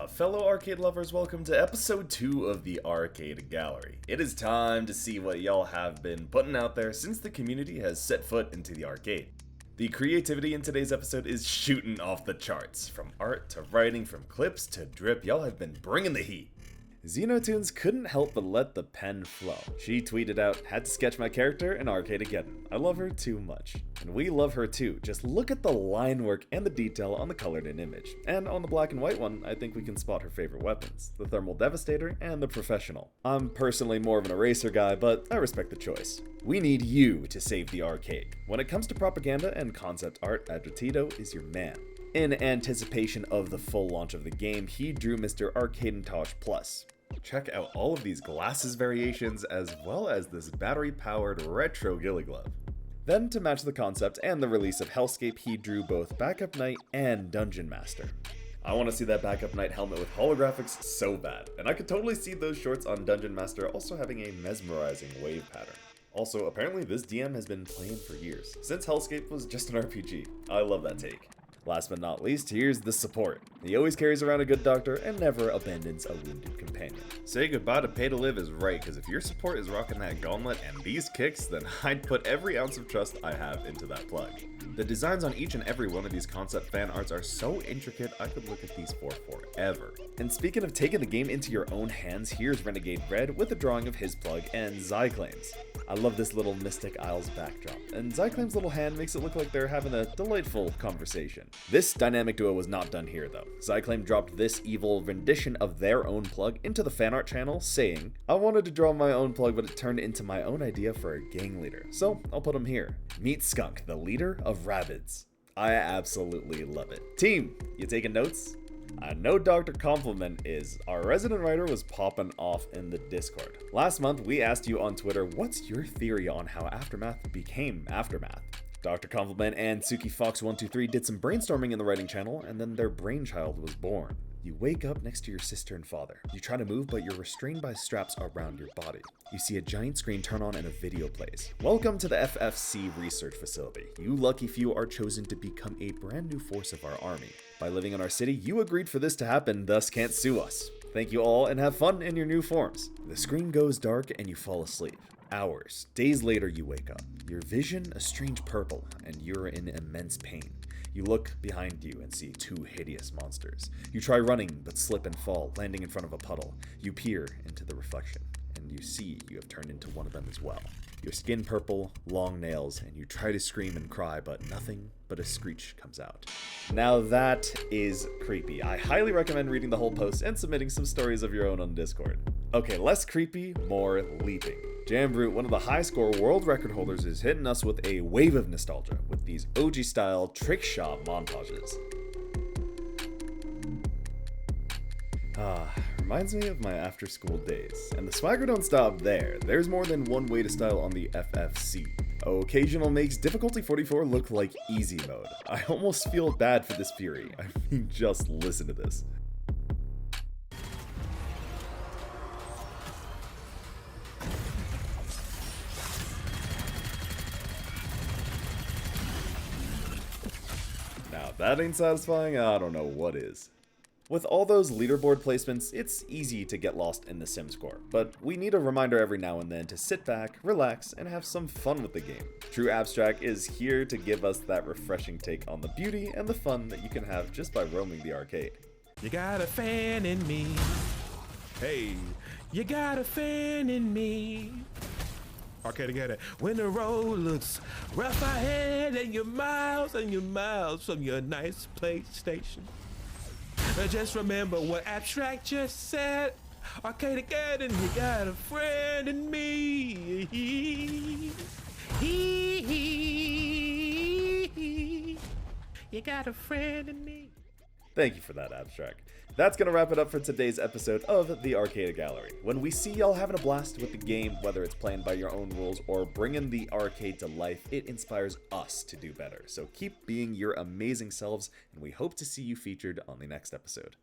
up, fellow arcade lovers? Welcome to episode 2 of the Arcadegallery. It is time to see what y'all have been putting out there since the community has set foot into the arcade. The creativity in today's episode is shooting off the charts. From art to writing, from clips to drip, y'all have been bringing the heat. Xenotunes couldn't help but let the pen flow. She tweeted out, "Had to sketch my character in Arcadegeddon. I love her too much." And we love her too. Just look at the line work and the detail on the colored in image. And on the black and white one, I think we can spot her favorite weapons, the Thermal Devastator and the Professional. I'm personally more of an eraser guy, but I respect the choice. We need you to save the arcade. When it comes to propaganda and concept art, Adretito is your man. In anticipation of the full launch of the game, he drew Mr. Arcadegeddon Plus. Check out all of these glasses variations as well as this battery-powered retro ghillie glove. Then, to match the concept and the release of Hellscape, he drew both Backup Knight and Dungeon Master. I want to see that Backup Knight helmet with holographics so bad, and I could totally see those shorts on Dungeon Master also having a mesmerizing wave pattern. Also, apparently this DM has been playing for years, since Hellscape was just an RPG. I love that take. Last but not least, here's the support. He always carries around a good doctor and never abandons a wounded companion. Say goodbye to pay to live is right, because if your support is rocking that gauntlet and these kicks, then I'd put every ounce of trust I have into that plug. The designs on each and every one of these concept fan arts are so intricate, I could look at these for forever. And speaking of taking the game into your own hands, here's Renegade Red with a drawing of his plug and Zyclaim's. I love this little Mystic Isles backdrop, and Zyclaim's little hand makes it look like they're having a delightful conversation. This dynamic duo was not done here though. Zyclaim dropped this evil rendition of their own plug into the fan art channel saying, "I wanted to draw my own plug, but it turned into my own idea for a gang leader, so I'll put him here. Meet Skunk, the leader of Rabbids." I absolutely love it. Team, you taking notes? I know Dr. Compliment is. Our resident writer was popping off in the Discord. Last month, we asked you on Twitter, what's your theory on how Aftermath became Aftermath? Dr. Compliment and Suki Fox 123 did some brainstorming in the writing channel, and then their brainchild was born. You wake up next to your sister and father. You try to move, but you're restrained by straps around your body. You see a giant screen turn on and a video plays. Welcome to the FFC research facility. You lucky few are chosen to become a brand new force of our army. By living in our city, you agreed for this to happen, thus can't sue us. Thank you all and have fun in your new forms. The screen goes dark and you fall asleep. Hours, days later you wake up. Your vision a strange purple and you're in immense pain. You look behind you and see two hideous monsters. You try running but slip and fall, landing in front of a puddle. You peer into the reflection and you see you have turned into one of them as well. Your skin purple, long nails, and you try to scream and cry, but nothing but a screech comes out. Now that is creepy. I highly recommend reading the whole post and submitting some stories of your own on Discord. Okay, less creepy, more leaping. Jambrute, one of the high score world record holders, is hitting us with a wave of nostalgia with these OG style trick shot montages. Reminds me of my after school days. And the swagger don't stop there. There's more than one way to style on the FFC. Occasional makes difficulty 44 look like easy mode. I almost feel bad for this fury. I mean, just listen to this. Now, if that ain't satisfying, I don't know what is. With all those leaderboard placements, it's easy to get lost in the sim score, but we need a reminder every now and then to sit back, relax, and have some fun with the game. True Abstract is here to give us that refreshing take on the beauty and the fun that you can have just by roaming the arcade. You got a fan in me. Hey, you got a fan in me. Arcadegeddon. When the road looks rough ahead and you're miles from your nice PlayStation. Just remember what Abstract just said. Arcadegeddon, you got a friend in me. You got a friend in me. Thank you for that, Abstract. That's gonna wrap it up for today's episode of the Arcadegallery. When we see y'all having a blast with the game, whether it's playing by your own rules or bringing the arcade to life, it inspires us to do better. So keep being your amazing selves, and we hope to see you featured on the next episode.